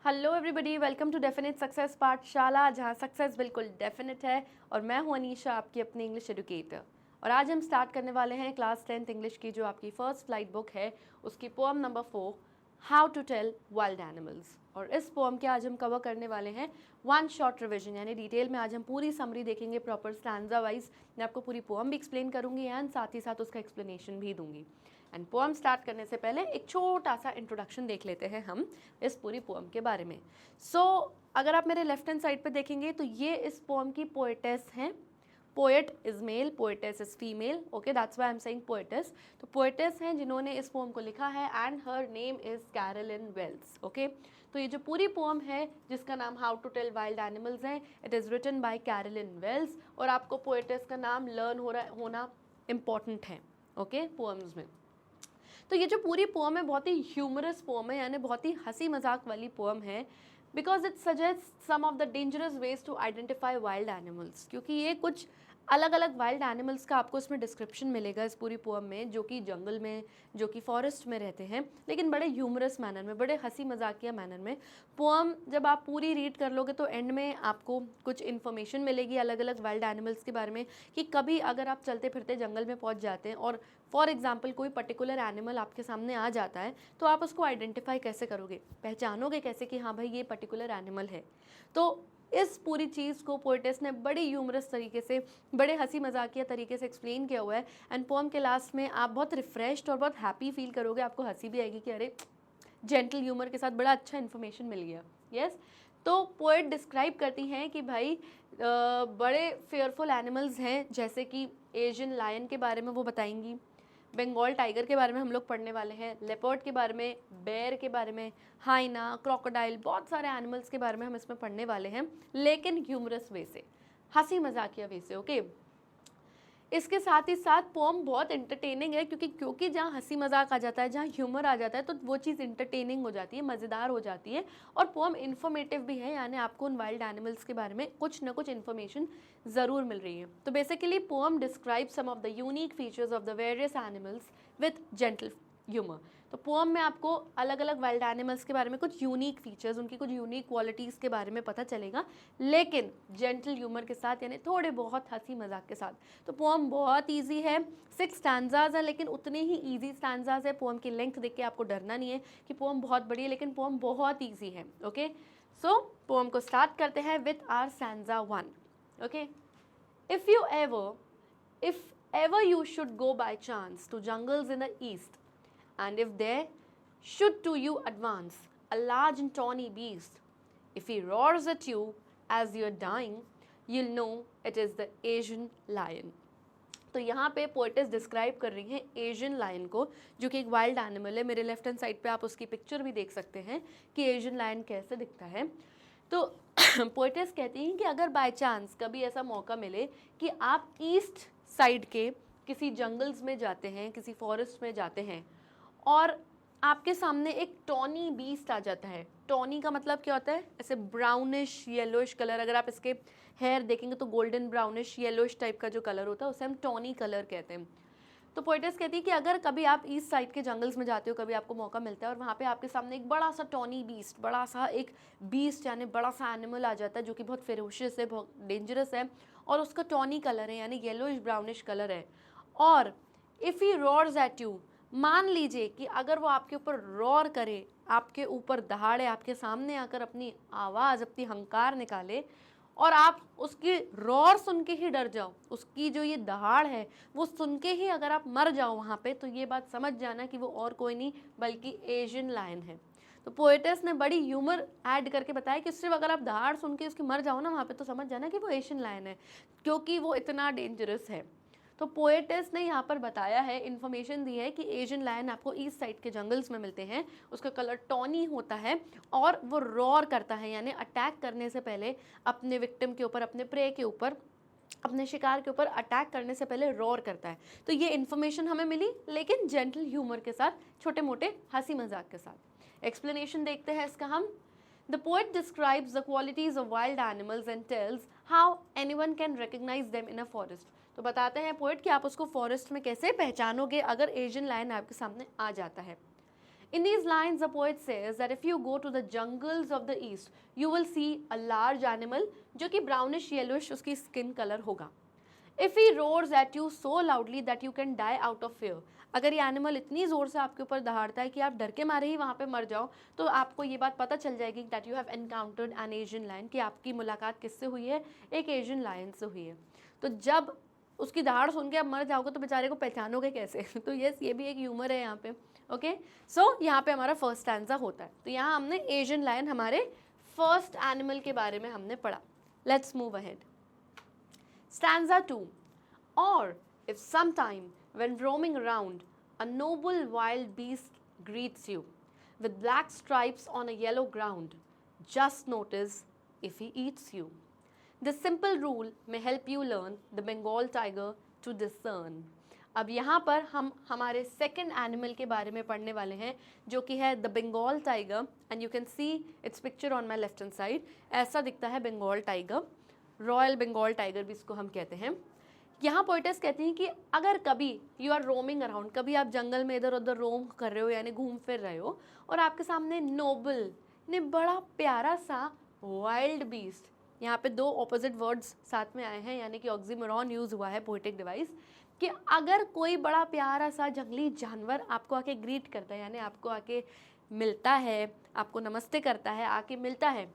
Hello everybody, welcome to definite success Pathshala, जहां success बिल्कुल definite है। और मैं हूं अनीशा, आपकी अपनी इंग्लिश एजुकेटर। और आज हम स्टार्ट करने वाले हैं क्लास 10th इंग्लिश की जो आपकी फर्स्ट फ्लाइट बुक है, उसकी poem number 4, how to tell wild animals. और इस पोएम के आज हम कवर करने वाले हैं वन शॉर्ट रिविजन, यानी डिटेल में आज हम पूरी समरी देखेंगे प्रॉपर स्टैंजा वाइज। मैं आपको पूरी पोएम भी एक्सप्लेन करूंगी एंड साथ ही साथ उसका एक्सप्लेनेशन भी दूंगी। एंड पोएम स्टार्ट करने से पहले एक छोटा सा इंट्रोडक्शन देख लेते हैं हम इस पूरी पोएम के बारे में। अगर आप मेरे लेफ्ट हैंड साइड पे देखेंगे तो ये इस पोएम की पोएटेस हैं। Poet is male, poetess is female, okay, that's why I am saying poetess. तो पोएटेस हैं जिन्होंने इस पोएम को लिखा है and her name is Caroline Wells, okay. तो ये जो पूरी पोएम है जिसका नाम how to tell wild animals है, it is written by Caroline Wells. और आपको पोएटेस का नाम लर्न होना इम्पॉर्टेंट है, ओके, पोएम्स में। तो ये जो पूरी पोएम है बहुत ही ह्यूमरस पोएम है, यानी बहुत ही हंसी मजाक वाली पोएम है, because it suggest some of the dangerous ways to identify wild animals. क्योंकि ये कुछ अलग अलग वाइल्ड एनिमल्स का आपको इसमें डिस्क्रिप्शन मिलेगा इस पूरी पोएम में, जो कि जंगल में, जो कि फॉरेस्ट में रहते हैं, लेकिन बड़े ह्यूमरस मैनर में, बड़े हंसी मजाकिया मैनर में। पोएम जब आप पूरी रीड कर लोगे तो एंड में आपको कुछ इन्फॉर्मेशन मिलेगी अलग अलग वाइल्ड एनिमल्स के बारे में, कि कभी अगर आप चलते फिरते जंगल में पहुंच जाते हैं और फॉर एग्जाम्पल कोई पर्टिकुलर एनिमल आपके सामने आ जाता है, तो आप उसको आइडेंटिफाई कैसे करोगे, पहचानोगे कैसे कि हाँ भाई ये पर्टिकुलर एनिमल है। तो इस पूरी चीज़ को पोएटेस ने बड़ी ह्यूमरस तरीके से, बड़े हंसी मजाकिया तरीके से एक्सप्लेन किया हुआ है। एंड पोएम के लास्ट में आप बहुत रिफ्रेश्ड और बहुत हैप्पी फील करोगे, आपको हंसी भी आएगी कि अरे जेंटल ह्यूमर के साथ बड़ा अच्छा इन्फॉर्मेशन मिल गया। यस, तो पोएट डिस्क्राइब करती हैं कि भाई बड़े फेयरफुल एनिमल्स हैं, जैसे कि एशियन लायन के बारे में वो बताएंगी, बंगाल टाइगर के बारे में हम लोग पढ़ने वाले हैं, लेपर्ड के बारे में, बेयर के बारे में, हाइना, क्रोकोडाइल, बहुत सारे एनिमल्स के बारे में हम इसमें पढ़ने वाले हैं, लेकिन ह्यूमरस वे से, हंसी मजाकिया वे से, ओके। इसके साथ ही साथ पोम बहुत इंटरटेनिंग है, क्योंकि जहाँ हंसी मजाक आ जाता है, जहाँ ह्यूमर आ जाता है, तो वो चीज़ इंटरटेनिंग हो जाती है, मज़ेदार हो जाती है। और पोम इन्फॉर्मेटिव भी है, यानी आपको उन वाइल्ड एनिमल्स के बारे में कुछ ना कुछ इन्फॉर्मेशन ज़रूर मिल रही है। तो basically poem describe some of the unique features of the various animals with gentle humour. तो पोम में आपको अलग अलग वाइल्ड एनिमल्स के बारे में कुछ यूनिक फीचर्स, उनकी कुछ यूनिक क्वालिटीज़ के बारे में पता चलेगा, लेकिन जेंटल ह्यूमर के साथ, यानी थोड़े बहुत हंसी मजाक के साथ। तो पोम बहुत इजी है, 6 स्टैंजाज है, लेकिन उतने ही इजी स्टैंजाज है। पोम की लेंथ देख के आपको डरना नहीं है कि पोम बहुत बड़ी है, लेकिन पोम बहुत ईजी है, ओके। सो पोम को स्टार्ट करते हैं with our stanza 1, okay. If ever you should go by chance to jungles in the east, and if there should to you advance a large and tawny beast, if he roars at you as you're dying, you'll know it is the Asian lion. तो यहाँ पे poetess describe कर रही हैं Asian lion को, जो कि एक वाइल्ड एनिमल है। मेरे लेफ्ट हैंड साइड पे आप उसकी पिक्चर भी देख सकते हैं कि एशियन लायन कैसे दिखता है। तो पोएटेस कहती हैं कि अगर बाय चांस कभी ऐसा मौका मिले कि आप ईस्ट साइड के किसी जंगल्स में जाते हैं, किसी फॉरेस्ट में जाते हैं, और आपके सामने एक टॉनी बीस्ट आ जाता है। टॉनी का मतलब क्या होता है, ऐसे ब्राउनिश येलोइश कलर, अगर आप इसके हेयर देखेंगे तो गोल्डन ब्राउनिश येलोइश टाइप का जो कलर होता है उसे हम टॉनी कलर कहते हैं। तो पोएटेस कहती है कि अगर कभी आप ईस्ट साइड के जंगल्स में जाते हो, कभी आपको मौका मिलता है और वहाँ पे आपके सामने एक बड़ा सा टॉनी बीस्ट, बड़ा सा एक बीस्ट यानी बड़ा सा एनिमल आ जाता है, जो कि बहुत फेरोशियस है, बहुत डेंजरस है, और उसका टॉनी कलर है, यानी येलोइश ब्राउनिश कलर है, और इफ़ ही रॉर्स एट यू, मान लीजिए कि अगर वो आपके ऊपर रॉर करे, आपके ऊपर दहाड़े, आपके सामने आकर अपनी आवाज़, अपनी हंकार निकाले, और आप उसकी रॉर सुन के ही डर जाओ, उसकी जो ये दहाड़ है वो सुन के ही अगर आप मर जाओ वहाँ पे, तो ये बात समझ जाना कि वो और कोई नहीं बल्कि एशियन लायन है। तो पोएटेस ने बड़ी ह्यूमर ऐड करके बताया कि सिर्फ अगर आप दहाड़ सुन के उसकी मर जाओ ना वहाँ पे, तो समझ जाना कि वो एशियन लायन है, क्योंकि वो इतना डेंजरस है। तो पोएटेस ने यहाँ पर बताया है, इन्फॉर्मेशन दी है कि एशियन लायन आपको ईस्ट साइड के जंगल्स में मिलते हैं, उसका कलर टॉनी होता है, और वो रॉर करता है, यानी अटैक करने से पहले अपने विक्टिम के ऊपर, अपने प्रे के ऊपर, अपने शिकार के ऊपर अटैक करने से पहले रॉर करता है। तो ये इन्फॉर्मेशन हमें मिली, लेकिन जेंटल ह्यूमर के साथ, छोटे मोटे हंसी मजाक के साथ। एक्सप्लेनेशन देखते हैं इसका हम। The poet describes the qualities of wild animals and tells how anyone can recognize them in a forest. तो बताते हैं पोएट कि आप उसको फॉरेस्ट में कैसे पहचानोगे अगर एशियन लायन आपके सामने आ जाता है। In these lines, the poet says that if you go to the jungles of the east, you will see a large animal जो कि brownish yellowish उसकी skin color होगा. If he roars at you so loudly that you can die out of fear, अगर ये animal इतनी ज़ोर से आपके ऊपर दहाड़ता है कि आप डर के मारे ही वहाँ पे मर जाओ, तो आपको ये बात पता चल जाएगी that you have encountered an Asian lion, कि आपकी मुलाकात किससे हुई है, एक एशियन लायन से हुई है. तो जब उसकी दहाड़ सुन के आप मर जाओगे तो बेचारे को पहचानोगे कैसे? तो यस, ये भी एक ह्यूमर है यहाँ पे. ओके, सो यहाँ पे हमारा फर्स्ट स्टैंजा होता है. तो यहाँ हमने एशियन लायन, हमारे फर्स्ट एनिमल के बारे में हमने पढ़ा. Let's move ahead. Stanza 2. Or if sometime when roaming around, a noble wild beast greets you with black stripes on a yellow ground, just notice if he eats you. This simple rule may help you learn the Bengal tiger to discern. अब यहाँ पर हम हमारे second animal के बारे में पढ़ने वाले हैं जो कि है the Bengal tiger. And you can see its picture on my left hand side. ऐसा दिखता है Bengal tiger, royal Bengal tiger भी इसको हम कहते हैं. यहाँ पोइटस कहती हैं कि अगर कभी यू आर रोमिंग अराउंड, कभी आप जंगल में इधर उधर रोम कर रहे हो यानी घूम फिर रहे हो, और आपके सामने नोबल ने बड़ा प्यारा सा वाइल्ड बीस्ट, यहाँ पे दो ऑपोजिट वर्ड्स साथ में आए हैं यानी कि ऑक्सीमोरॉन यूज़ हुआ है पोइटिक डिवाइस, कि अगर कोई बड़ा प्यारा सा जंगली जानवर आपको आके ग्रीट करता है यानी आपको आके मिलता है, आपको नमस्ते करता है, आके मिलता है,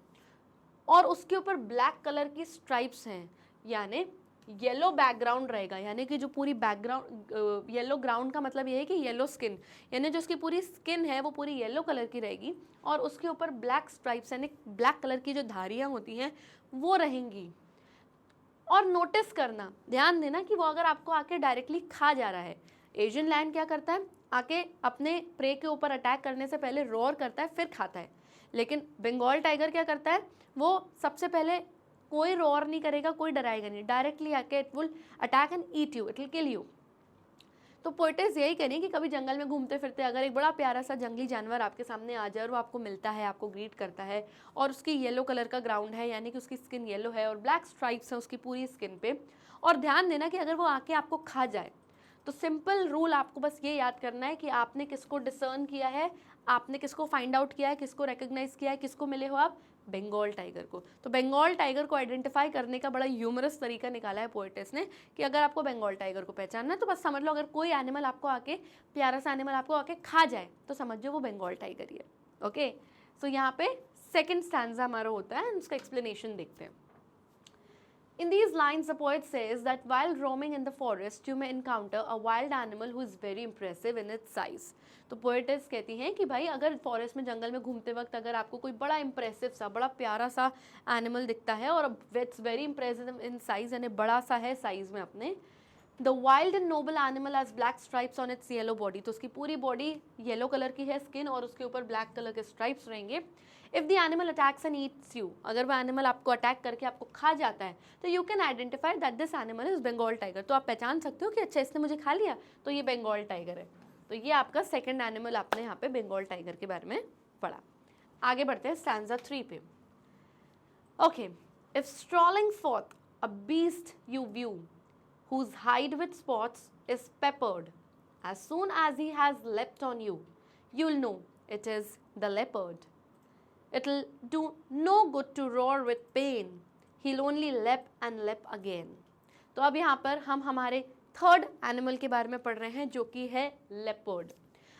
और उसके ऊपर ब्लैक कलर की स्ट्राइप्स हैं यानी येलो बैकग्राउंड रहेगा, यानी कि जो पूरी बैकग्राउंड येलो ग्राउंड का मतलब ये है कि येलो स्किन, यानी जो उसकी पूरी स्किन है वो पूरी येलो कलर की रहेगी और उसके ऊपर ब्लैक स्ट्राइप्स यानी ब्लैक कलर की जो धारियाँ होती हैं वो रहेंगी. और नोटिस करना, ध्यान देना कि वो अगर आपको आके डायरेक्टली खा जा रहा है. एशियन लायन क्या करता है, आके अपने प्रे के ऊपर अटैक करने से पहले रोर करता है फिर खाता है, लेकिन बंगाल टाइगर क्या करता है, वो सबसे पहले कोई रोर नहीं करेगा, कोई डराएगा नहीं, डायरेक्टली आके it will attack and eat you, it will kill you. तो पोइटेस यही करें कि कभी जंगल में घूमते फिरते अगर एक बड़ा प्यारा सा जंगली जानवर आपके सामने आ जाए और वो आपको मिलता है, आपको ग्रीट करता है, और उसकी येलो कलर का ग्राउंड है यानी कि उसकी स्किन येलो है और ब्लैक स्ट्राइप्स हैं उसकी पूरी स्किन पे, और ध्यान देना कि अगर वो आके आपको खा जाए तो सिंपल रूल आपको बस ये याद करना है कि आपने किसको डिसर्न किया है, आपने किसको फाइंड आउट किया है, किसको रिकग्नाइज किया है, किसको मिले हो आप, बंगाल टाइगर को. तो बंगाल टाइगर को आइडेंटिफाई करने का बड़ा ह्यूमरस तरीका निकाला है पोएटेस ने कि अगर आपको बंगाल टाइगर को पहचानना है तो बस समझ लो अगर कोई एनिमल आपको आके, प्यारा सा एनिमल आपको आके खा जाए तो समझो वो बंगाल टाइगर ही है. ओके, सो यहाँ पे सेकेंड स्टैंजा हमारा होता है, उसका एक्सप्लेनेशन देखते हैं. In these lines, the poet says that while roaming in the forest, you may encounter a wild animal who is very impressive in its size. तो पोएटेस कहती हैं कि भाई अगर फॉरेस्ट में, जंगल में घूमते वक्त अगर आपको कोई बड़ा इंप्रेसिव सा, बड़ा प्यारा सा एनिमल दिखता है और it's very impressive in size यानी बड़ा सा है साइज में अपने, the wild and noble animal has black stripes on its yellow body, तो उसकी पूरी बॉडी येलो कलर की है स्किन और उसके ऊपर ब्लैक कलर के स्ट्राइप्स रहेंगे. If the animal attacks and Yeats you, अगर वो एनिमल आपको अटैक करके आपको खा जाता है तो you can identify that this animal is Bengal tiger. तो आप पहचान सकते हो कि अच्छा इसने मुझे खा लिया तो ये बंगाल टाइगर है. तो ये आपका सेकंड एनिमल आपने यहाँ पे बंगाल टाइगर के बारे में पढ़ा. आगे बढ़ते हैं स्टैंजा 3 पे. Okay, if strolling forth a beast you view whose hide with spots is peppered, as soon as he has leapt on you, you'll know it is the leopard. It'll do no good to roar with pain, he'll only leap and leap again. तो अब यहाँ पर हम हमारे third animal के बारे में पढ़ रहे हैं जो कि है लेपर्ड.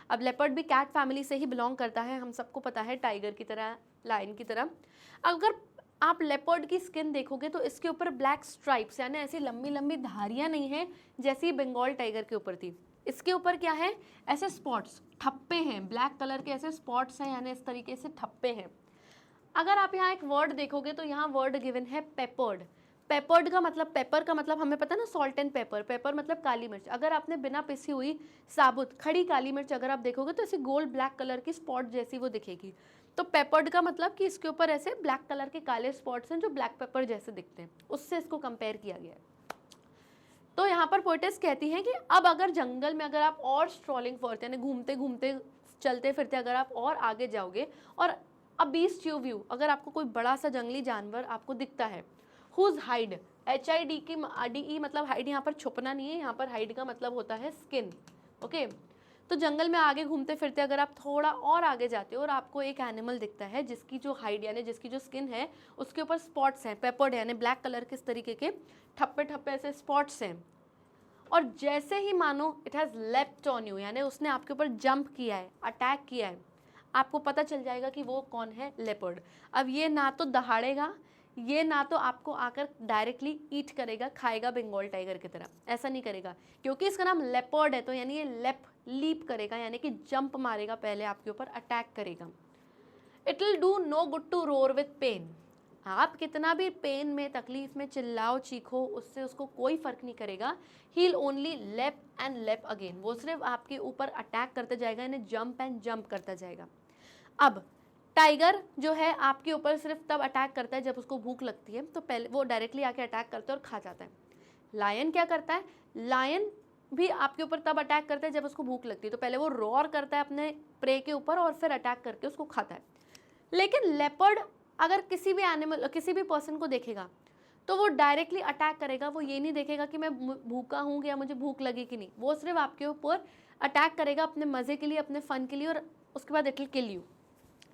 अब लेपर्ड भी कैट फैमिली से ही बिलोंग करता है, हम सबको पता है, टाइगर की तरह, लायन की तरह. अगर आप लेपर्ड की स्किन देखोगे तो इसके ऊपर ब्लैक स्ट्राइप्स यानी ऐसी लंबी लंबी धारियाँ नहीं हैं जैसी बंगाल टाइगर के ऊपर थी. इसके ऊपर क्या है, ऐसे स्पॉट्स, ठप्पे हैं, ब्लैक कलर के ऐसे स्पॉट्स हैं यानी इस तरीके से ठप्पे हैं. अगर आप यहाँ एक वर्ड देखोगे तो यहाँ वर्ड गिवन है पेपर्ड. पेपर्ड का मतलब, पेपर का मतलब हमें पता है ना, सॉल्ट एंड पेपर. पेपर मतलब काली मिर्च. अगर आपने बिना पिसी हुई साबुत खड़ी काली मिर्च अगर आप देखोगे तो ऐसे गोल्ड ब्लैक कलर की स्पॉट जैसी वो दिखेगी. तो पेपर्ड का मतलब कि इसके ऊपर ऐसे ब्लैक कलर के काले स्पॉट्स हैं जो ब्लैक पेपर जैसे दिखते हैं, उससे इसको कंपेयर किया गया है. तो यहाँ पर पोएटेस कहती हैं कि अब अगर जंगल में अगर आप और स्ट्रॉलिंग फॉर्थ यानी घूमते घूमते चलते फिरते अगर आप और आगे जाओगे और अ बीस्ट यू व्यू, अगर आपको कोई बड़ा सा जंगली जानवर आपको दिखता है, हुज हाइड, HID की DE मतलब हाइड यहाँ पर छुपना नहीं है, यहाँ पर हाइड का मतलब होता है स्किन. ओके, तो जंगल में आगे घूमते फिरते अगर आप थोड़ा और आगे जाते हो और आपको एक एनिमल दिखता है जिसकी जो हाइड यानी जिसकी जो स्किन है उसके ऊपर स्पॉट्स हैं, पेपर्ड यानी ब्लैक कलर के इस तरीके के ठप्पे ठप्पे ऐसे स्पॉट्स हैं, और जैसे ही मानो it has left on you यानी उसने आपके ऊपर जंप किया है, अटैक किया है, आपको पता चल जाएगा कि वो कौन है, लेपर्ड। अब ये ना तो दहाड़ेगा, ये ना तो आपको आकर डायरेक्टली ईट करेगा, खाएगा बंगाल टाइगर की तरह, ऐसा नहीं करेगा, क्योंकि इसका नाम लेपर्ड है तो यानी ये लीप करेगा यानी कि जंप मारेगा, पहले आपके ऊपर अटैक करेगा। It will do no good to roar with pain. आप कितना भी पेन में, तकलीफ में चिल्लाओ चीखो, उससे उसको कोई फर्क नहीं करेगा। ही विल ओनली लेप एंड लेप अगेन, वो सिर्फ आपके ऊपर अटैक करते जाएगा यानी जंप एंड जंप करता जाएगा। अब टाइगर जो है आपके ऊपर सिर्फ तब अटैक करता है जब उसको भूख लगती है, तो पहले वो डायरेक्टली आके अटैक करता है और खा जाता है। लायन क्या करता है, लायन भी आपके ऊपर तब अटैक करता है जब उसको भूख लगती है, तो पहले वो रॉर करता है अपने प्रे के ऊपर और फिर अटैक करके उसको खाता है। लेकिन लेपर्ड अगर किसी भी एनिमल, किसी भी पर्सन को देखेगा तो वो डायरेक्टली अटैक करेगा, वो ये नहीं देखेगा कि मैं भूखा हूँ या मुझे भूख लगी कि नहीं, वो सिर्फ आपके ऊपर अटैक करेगा अपने मज़े के लिए, अपने फ़न के लिए, और उसके बाद इट विल किल यू,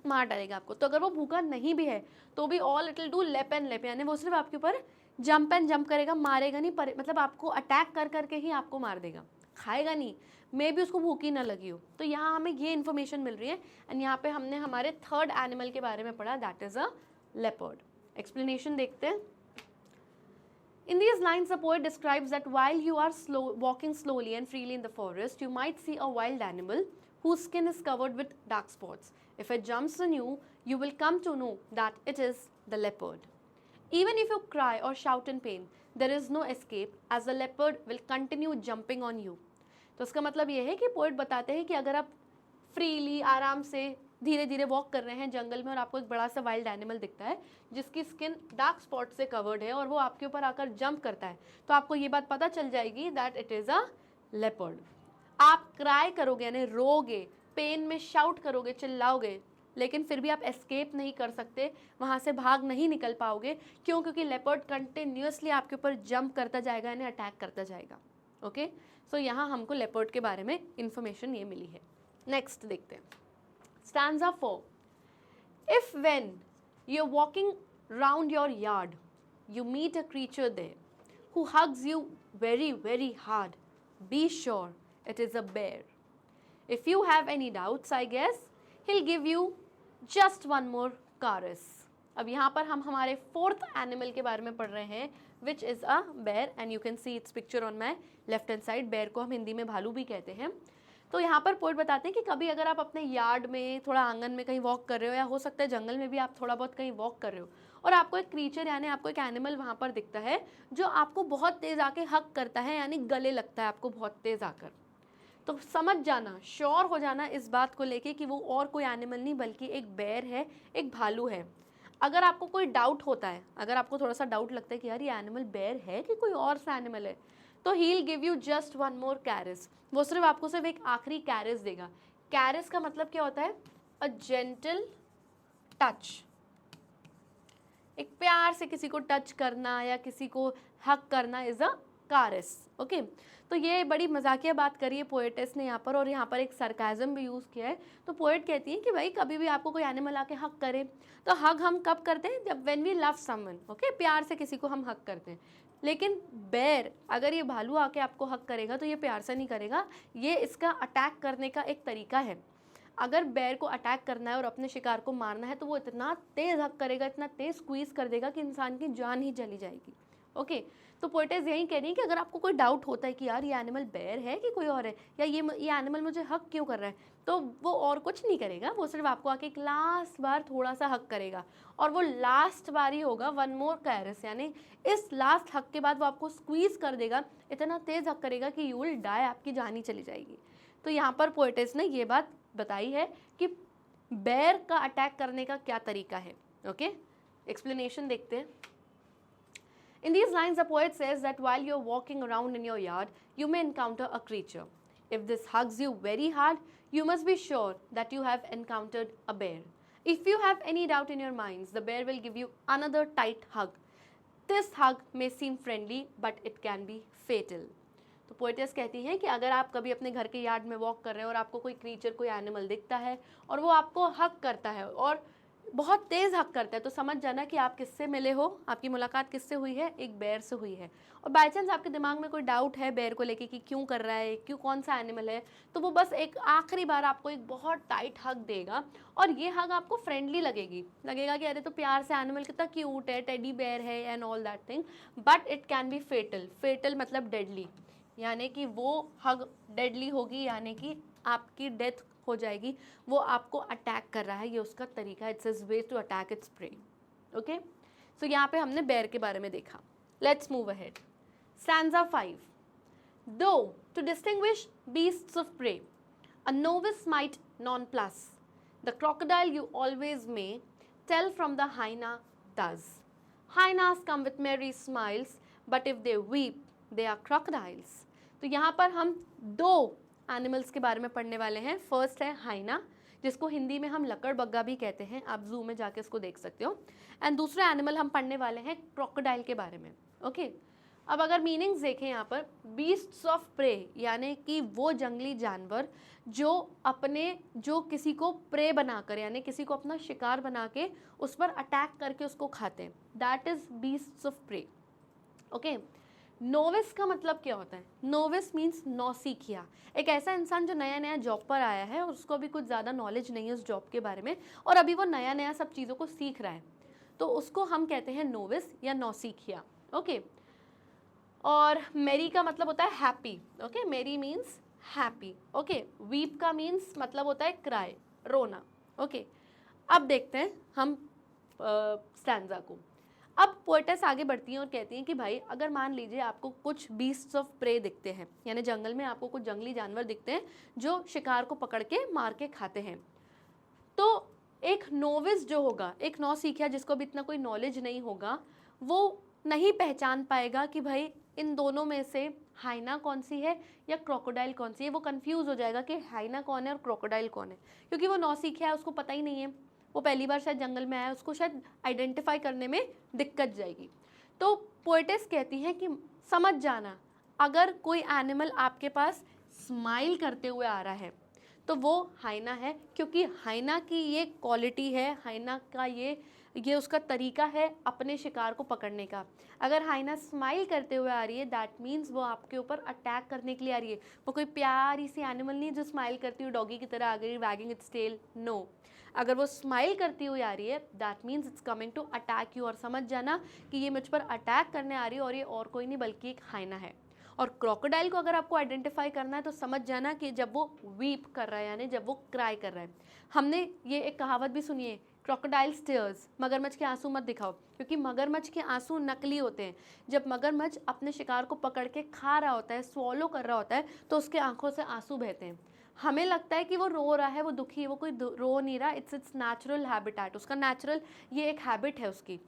मार डालेगा आपको। तो अगर वो भूखा नहीं भी है तो भी ऑल इट विल डू लेप एंड लेप, यानी वो सिर्फ आपके ऊपर जंप एंड जंप करेगा, मारेगा नहीं, मतलब आपको अटैक कर करके ही आपको मार देगा, खाएगा नहीं, मे भी उसको भूख ही ना लगी हो। तो यहाँ हमें ये इन्फॉर्मेशन मिल रही है, एंड यहाँ पे हमने हमारे थर्ड एनिमल के बारे में पढ़ा, that is a leopard. Explanation देखते हैं। In these lines, the poet describes that while you are walking slowly and freely in the forest, you might see a wild animal whose skin is covered with dark spots. If it jumps on you, you will come to know that it is the leopard. Even if you cry or shout in pain, there is no escape as the leopard will continue jumping on you. तो इसका मतलब ये है कि poet बताते हैं कि अगर आप फ्रीली, आराम से, धीरे धीरे वॉक कर रहे हैं जंगल में और आपको एक बड़ा सा वाइल्ड एनिमल दिखता है जिसकी स्किन डार्क स्पॉट से कवर्ड है और वो आपके ऊपर आकर जंप करता है, तो आपको ये बात पता चल जाएगी that it is a leopard. आप क्राई करोगे यानी रोगे, पेन में शाउट करोगे, चिल्लाओगे, लेकिन फिर भी आप एस्केप नहीं कर सकते, वहाँ से भाग नहीं निकल पाओगे। क्यों? क्योंकि लेपर्ड कंटिन्यूसली आपके ऊपर जंप करता जाएगा यानी अटैक करता जाएगा। ओके, सो यहाँ हमको लेपर्ड के बारे में इंफॉर्मेशन ये मिली है। नेक्स्ट देखते हैं, Stanza 4. If when you're walking round your yard, you meet a creature there who hugs you very, very hard, be sure it is a bear. If you have any doubts, I guess he'll give you just one more caress. अब यहाँ पर हम हमारे fourth animal के बारे में पढ़ रहे हैं, विच इज़ अ बेर, and you can see its picture on my left hand side. बेर को हम हिंदी में भालू भी कहते हैं। तो यहाँ पर पोएट बताते हैं कि कभी अगर आप अपने यार्ड में, थोड़ा आंगन में कहीं वॉक कर रहे हो, या हो सकता है जंगल में भी आप थोड़ा बहुत कहीं वॉक कर रहे हो, और आपको एक क्रीचर यानी आपको एक एनिमल वहाँ पर दिखता है जो आपको बहुत तेज़ आके हक करता है यानी गले लगता है आपको बहुत तेज़ आकर, तो समझ जाना, श्योर हो जाना इस बात को लेके कि वो और कोई एनिमल नहीं बल्कि एक बेर है, एक भालू है। अगर आपको कोई डाउट होता है, अगर आपको थोड़ा सा डाउट लगता है कि यार ये एनिमल बेर है कि कोई और सा एनिमल है, तो he will give you just one more caress, वो सिर्फ आपको सिर्फ एक आखिरी कैरेस देगा। कैरेस का मतलब क्या होता है? अ जेंटल टच, एक प्यार से किसी को टच करना या किसी को हक करना इज अ कैरेस। ओके, तो ये बड़ी मजाकिया बात करी है पोएटेस ने यहाँ पर, और यहाँ पर एक सरकाज़म भी यूज़ किया है। तो पोएट कहती है कि भाई कभी भी आपको कोई एनिमल आके हक करे, तो हक हम कब करते हैं? जब when we love someone. Okay, प्यार से किसी को हम हक करते हैं। लेकिन बेर, अगर ये भालू आके आपको हक करेगा तो ये प्यार से नहीं करेगा, ये इसका अटैक करने का एक तरीका है। अगर बेर को अटैक करना है और अपने शिकार को मारना है तो वो इतना तेज़ हक करेगा, इतना तेज़ स्क्वीज़ कर देगा कि इंसान की जान ही चली जाएगी। ओके, तो पोएटेस यही कह रही है कि अगर आपको कोई डाउट होता है कि यार ये एनिमल बेर है कि कोई और है, या ये एनिमल मुझे हक क्यों कर रहा है, तो वो और कुछ नहीं करेगा, वो सिर्फ आपको आके एक लास्ट बार थोड़ा सा हक करेगा, और वो लास्ट बार ही होगा, वन मोर कैरेस, यानी इस लास्ट हक के बाद वो आपको स्क्वीज़ कर देगा, इतना तेज़ हक करेगा कि यू विल डाई, आपकी जान ही चली जाएगी। तो यहाँ पर पोएटेस ने ये बात बताई है कि बेर का अटैक करने का क्या तरीका है। ओके, एक्सप्लेनेशन देखते हैं। In these lines, the poet says that while you're walking around in your yard, you may encounter a creature. If this hugs you very hard, you must be sure that you have encountered a bear. If you have any doubt in your minds, the bear will give you another tight hug. This hug may seem friendly, but it can be fatal. तो poetess कहती हैं कि अगर आप कभी अपने घर के यार्ड में वॉक कर रहे हैं और आपको कोई क्रीचर, कोई एनिमल दिखता है और वो आपको हक करता है और बहुत तेज़ हक करता है, तो समझ जाना कि आप किससे मिले हो, आपकी मुलाकात किससे हुई है, एक बेर से हुई है। और बाई चांस आपके दिमाग में कोई डाउट है बेर को लेके कि क्यों कर रहा है, क्यों, कौन सा एनिमल है, तो वो बस एक आखिरी बार आपको एक बहुत टाइट हग देगा और ये हग आपको फ्रेंडली लगेगा कि अरे तो प्यार से एनिमल कितना क्यूट है, टेडी बेयर है and all that thing, but it can be fatal मतलब डेडली, यानी कि वो हग डेडली होगी, यानी कि आपकी डेथ हो जाएगी। वो आपको अटैक कर रहा है, ये उसका तरीका है, it's his way to attack its prey. Okay, so यहाँ पे हमने बेयर के बारे में देखा। Let's move ahead. स्टैंजा 5, दो to distinguish beasts of prey, a novice might nonplus. The crocodile you always may tell from the hyena does. Hyenas come with merry smiles, but if they weep, they are crocodiles. तो यहाँ पर हम दो animals के बारे में पढ़ने वाले हैं। फर्स्ट है हाइना, जिसको हिंदी में हम लकड़बग्गा भी कहते हैं, आप जू में जाके इसको देख सकते हो। एंड दूसरा एनिमल हम पढ़ने वाले हैं क्रोकोडाइल के बारे में। ओके, अब अगर मीनिंग्स देखें यहाँ पर, बीस्ट्स ऑफ प्रे यानी कि वो जंगली जानवर जो किसी को प्रे बनाकर, यानी किसी को अपना शिकार बना के उस पर अटैक करके उसको खाते हैं, that is beasts of prey. Okay, novice का मतलब क्या होता है? नोविस मीन्स नौसिखिया, एक ऐसा इंसान जो नया नया जॉब पर आया है और उसको अभी कुछ ज़्यादा नॉलेज नहीं है उस जॉब के बारे में और अभी वो नया नया सब चीज़ों को सीख रहा है, तो उसको हम कहते हैं नोविस या नौसिखिया। ओके, और मेरी का मतलब होता है हैप्पी। ओके, मेरी मीन्स हैप्पी। ओके, वीप का मीन्स मतलब होता है क्राई, रोना। ओके, अब देखते हैं हम स्टैंजा को। अब पोएटेस आगे बढ़ती हैं और कहती हैं कि भाई अगर मान लीजिए आपको कुछ बीस्ट्स ऑफ प्रे दिखते हैं, यानी जंगल में आपको कुछ जंगली जानवर दिखते हैं जो शिकार को पकड़ के मार के खाते हैं, तो एक नोविस जो होगा, एक नौसिखिया जिसको भी इतना कोई नॉलेज नहीं होगा, वो नहीं पहचान पाएगा कि भाई इन दोनों में से हाइना कौन सी है या क्रोकोडाइल कौन सी है। वो कंफ्यूज हो जाएगा कि हाइना कौन है और क्रोकोडाइल कौन है, क्योंकि वो नौसिखिया है, उसको पता ही नहीं है, वो पहली बार शायद जंगल में आया, उसको शायद आइडेंटिफाई करने में दिक्कत जाएगी। तो पोएटेस कहती हैं कि समझ जाना, अगर कोई एनिमल आपके पास स्माइल करते हुए आ रहा है तो वो हाइना है, क्योंकि हाइना की ये क्वालिटी है, हाइना का ये उसका तरीका है अपने शिकार को पकड़ने का। अगर हाइना स्माइल करते हुए आ रही है, दैट मीन्स वो आपके ऊपर अटैक करने के लिए आ रही है। वो कोई प्यारी सी एनिमल नहीं है जो स्माइल करती हुई डॉगी की तरह आ गई वैगिंग इट्स टेल, नो। अगर वो स्माइल करती हुई आ रही है, that means it's coming to attack you, और समझ जाना कि ये मुझ पर अटैक करने आ रही है और ये और कोई नहीं बल्कि एक हाइना है। और क्रोकोडाइल को अगर आपको आइडेंटिफाई करना है तो समझ जाना कि जब वो वीप कर रहा है, यानी जब वो क्राई कर रहा है। हमने ये एक कहावत भी सुनी है, क्रोकोडाइल टीयर्स, मगरमच्छ के आंसू मत दिखाओ, क्योंकि मगरमच्छ के आंसू नकली होते हैं। जब मगरमच्छ अपने शिकार को पकड़ के खा रहा होता है, स्वॉलो कर रहा होता है, तो उसके आंखों से आंसू बहते हैं। हमें लगता है कि वो रो रहा है, वो दुखी है, वो कोई रो नहीं रहा, इट्स नेचुरल हैबिटेट, उसका नेचुरल ये एक हैबिट है उसकी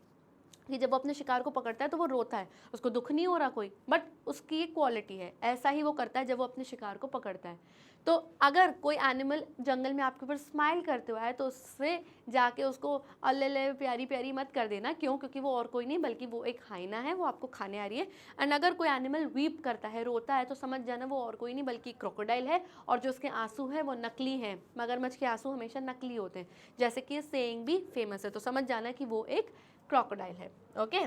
कि जब वो अपने शिकार को पकड़ता है तो वो रोता है, उसको दुख नहीं हो रहा कोई, बट उसकी एक क्वालिटी है, ऐसा ही वो करता है जब वो अपने शिकार को पकड़ता है। तो अगर कोई एनिमल जंगल में आपके ऊपर स्माइल करते हुआ है तो उससे जाके उसको अल्ले ले प्यारी प्यारी मत कर देना, क्यों? क्योंकि वो और कोई नहीं बल्कि वो एक हाइना है, वो आपको खाने आ रही है। एंड अगर कोई एनिमल वीप करता है, रोता है, तो समझ जाना वो और कोई नहीं बल्कि क्रोकोडाइल है, और जो उसके आंसू हैं वो नकली हैं। मगरमच्छ के आंसू हमेशा नकली होते हैं, जैसे कि सेइंग भी फेमस है, तो समझ जाना कि वो एक crocodile है। Okay,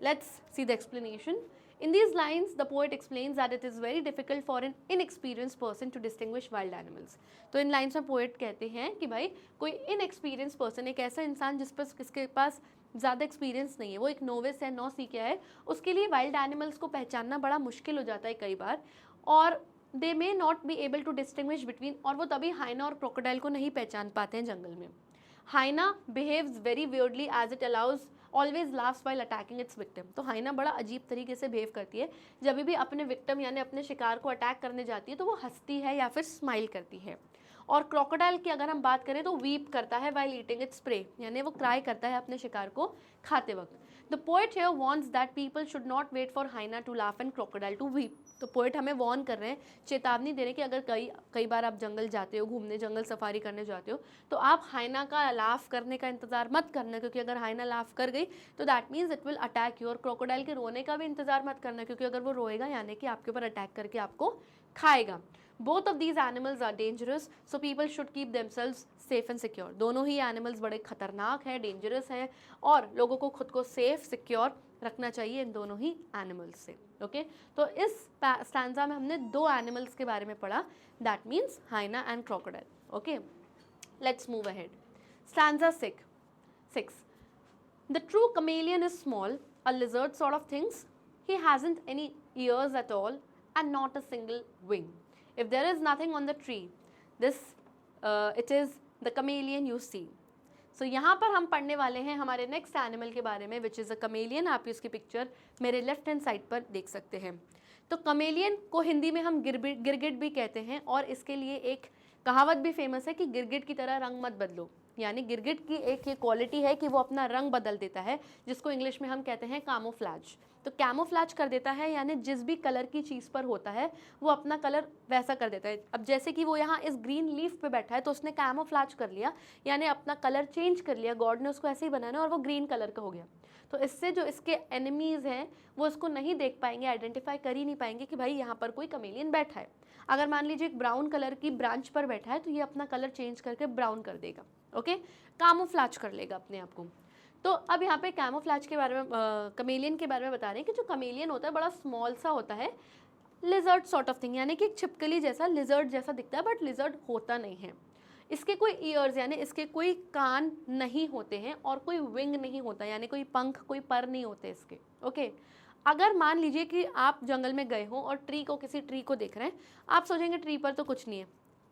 let's see the explanation. In these lines, the poet explains that it is very difficult for an inexperienced person to distinguish wild animals. तो इन लाइन्स में पोएट कहते हैं कि भाई कोई इनएक्सपीरियंस पर्सन, एक ऐसा इंसान जिसके पास ज़्यादा एक्सपीरियंस नहीं है, वो एक नोविस है, नौसिखिया है, उसके लिए वाइल्ड एनिमल्स को पहचानना बड़ा मुश्किल हो जाता है कई बार, और they may not be able to distinguish between, और वो तभी हाइना और क्रोकोडाइल को नहीं पहचान पाते हैं जंगल में। Hyena behaves very weirdly as it allows always laughs while attacking its victim. तो हाइना बड़ा अजीब तरीके से बिहेव करती है, जब भी अपने विक्टिम यानी अपने शिकार को अटैक करने जाती है तो वो हंसती है या फिर स्माइल करती है। और क्रोकोडाइल की अगर हम बात करें तो वीप करता है व्हाइल ईटिंग इट्स प्रे, यानी वो क्राई करता है अपने शिकार को खाते वक्त। The poet here wants that people should not wait for hyena to laugh and crocodile to weep. तो पोएट हमें वार्न कर रहे हैं, चेतावनी दे रहे हैं कि अगर कई बार आप जंगल जाते हो, घूमने जंगल सफारी करने जाते हो, तो आप हाइना का लाफ करने का इंतजार मत करना, क्योंकि अगर हाइना लाफ कर गई तो that means it will attack you. और क्रोकोडाइल के रोने का भी इंतजार मत करना, क्योंकि अगर वो रोएगा यानी कि आपके ऊपर अटैक करके आपको खाएगा। Both of these animals are dangerous, so people should keep themselves safe and secure. दोनों ही एनिमल्स बड़े खतरनाक हैं, डेंजरस हैं, और लोगों को खुद को सेफ सिक्योर रखना चाहिए इन दोनों ही एनिमल्स से। ओके तो इस स्टैंजा में हमने 2 एनिमल्स के बारे में पढ़ा, that means hyena and crocodile. Okay let's move ahead. Stanza 6। The true chameleon is small, a lizard sort of things. He hasn't any ears at all and not a single wing. If there is nothing on the tree, it is the chameleon you see. So यहाँ पर हम पढ़ने वाले हैं हमारे next animal के बारे में, विच इज़ अ कमेलियन। आप इसकी पिक्चर मेरे लेफ्ट हैंड साइड पर देख सकते हैं। तो कमेलियन को हिंदी में हम गिरगिट भी कहते हैं, और इसके लिए एक कहावत भी फेमस है कि गिरगिट की तरह रंग मत बदलो। यानी गिरगिट की एक ये क्वालिटी है कि वो अपना रंग बदल देता है, जिसको इंग्लिश में हम कहते हैं कैमोफ्लैज। तो कैमोफ्लैज कर देता है यानी जिस भी कलर की चीज़ पर होता है वो अपना कलर वैसा कर देता है। अब जैसे कि वो यहाँ इस ग्रीन लीफ पे बैठा है तो उसने कैमोफ्लैज कर लिया, यानी अपना कलर चेंज कर लिया, गॉड ने उसको ऐसे ही बनाया और वो ग्रीन कलर का हो गया। तो इससे जो इसके एनिमीज़ हैं वो इसको नहीं देख पाएंगे, आइडेंटिफाई कर ही नहीं पाएंगे कि भाई यहाँ पर कोई कमेलियन बैठा है। अगर मान लीजिए एक ब्राउन कलर की ब्रांच पर बैठा है तो ये अपना कलर चेंज करके ब्राउन कर देगा। ओके कैमोफ्लैज कर लेगा अपने आप को। तो अब यहाँ पे कैमोफ्लैज के बारे में कमेलियन के बारे में बता रहे हैं कि जो कमेलियन होता है बड़ा स्मॉल सा होता है, लिजर्ड सॉर्ट ऑफ थिंग, यानी कि एक छिपकली जैसा, लिजर्ड जैसा दिखता है, बट लिजर्ड होता नहीं है। इसके कोई ईयर्स यानी इसके कोई कान नहीं होते हैं, और कोई विंग नहीं होता यानी कोई पंख, कोई पर नहीं होते इसके। ओके अगर मान लीजिए कि आप जंगल में गए हो और किसी ट्री को देख रहे हैं, आप सोचेंगे ट्री पर तो कुछ नहीं है,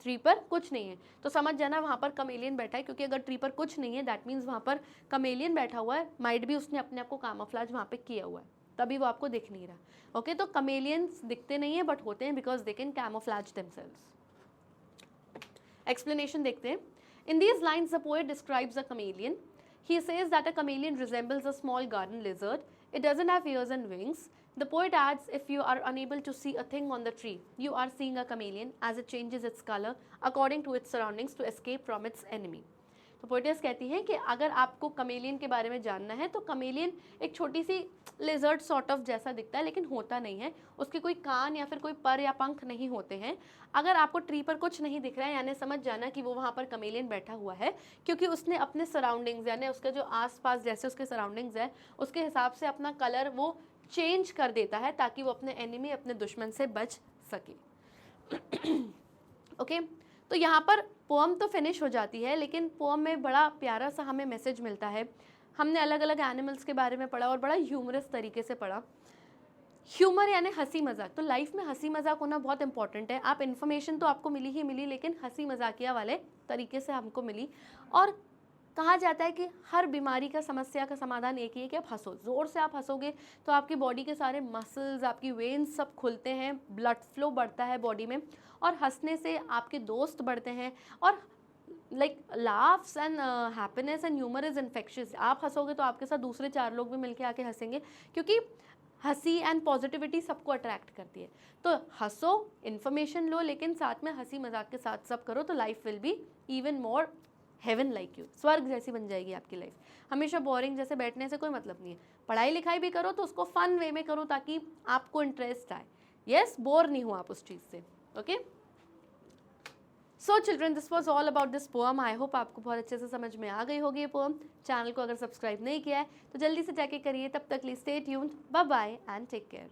ट्री पर कुछ नहीं है, तो समझ जाना वहाँ पर कमेलियन बैठा है, क्योंकि अगर ट्री पर कुछ नहीं है दैट मीन्स वहाँ पर कमेलियन बैठा हुआ है, माइट भी उसने अपने आप को कैमोफ्लेज वहाँ पे किया हुआ है, तभी वो आपको दिख नहीं रहा। ओके तो कमेलियंस दिखते नहीं है बट होते हैं because they can camouflage themselves. Explanation देखते हैं। In these lines the poet describes a chameleon. He says that a chameleon resembles a small garden lizard. It doesn't have ears and wings. The poet adds, if you are unable to see a thing on the tree, you are seeing a chameleon as it changes its color according to its surroundings to escape from its enemy. तो poetess कहती हैं कि अगर आपको chameleon के बारे में जानना है तो कमेलियन एक छोटी सी लिजर्ड सॉर्ट ऑफ जैसा दिखता है लेकिन होता नहीं है, उसके कोई कान या फिर कोई पर या पंख नहीं होते हैं। अगर आपको ट्री पर कुछ नहीं दिख रहा है यानी समझ जाना कि वो वहाँ पर कमेलियन बैठा हुआ है, क्योंकि उसने अपने सराउंडिंग्स यानी उसके जो आसपास जैसे उसके सराउंडिंग्स है उसके हिसाब से अपना कलर वो चेंज कर देता है ताकि वो अपने एनिमी, अपने दुश्मन से बच सके। ओके तो यहाँ पर पोम तो फिनिश हो जाती है, लेकिन पोम में बड़ा प्यारा सा हमें मैसेज मिलता है। हमने अलग अलग एनिमल्स के बारे में पढ़ा और बड़ा ह्यूमरस तरीके से पढ़ा। ह्यूमर यानी हंसी मजाक, तो लाइफ में हंसी मजाक होना बहुत इंपॉर्टेंट है। आप इन्फॉर्मेशन तो आपको मिली ही मिली, लेकिन हंसी मजाकिया वाले तरीके से हमको मिली। और कहा जाता है कि हर बीमारी का, समस्या का समाधान एक ही है कि आप हंसो। ज़ोर से आप हंसोगे तो आपकी बॉडी के सारे मसल्स, आपकी वेन्स सब खुलते हैं, ब्लड फ्लो बढ़ता है बॉडी में, और हंसने से आपके दोस्त बढ़ते हैं। और like laughs and happiness and humour is infectious. आप हंसोगे तो आपके साथ दूसरे 4 लोग भी मिलके आके हंसेंगे, क्योंकि हंसी एंड पॉजिटिविटी सबको अट्रैक्ट करती है। तो हंसो, इन्फॉर्मेशन लो, लेकिन साथ में हंसी मजाक के साथ सब करो तो life will be even more heaven like you, स्वर्ग जैसी बन जाएगी आपकी लाइफ। हमेशा बोरिंग जैसे बैठने से कोई मतलब नहीं है। पढ़ाई लिखाई भी करो तो उसको फन वे में करो ताकि आपको इंटरेस्ट आए। यस, बोर नहीं हो आप उस चीज़ से। Okay so children, this was all about this poem. I hope आपको बहुत अच्छे से समझ में आ गई होगी ये पोएम। चैनल को अगर सब्सक्राइब नहीं किया है तो जल्दी से जाके करिए। तब तक लिए stay tuned, bye bye and take care.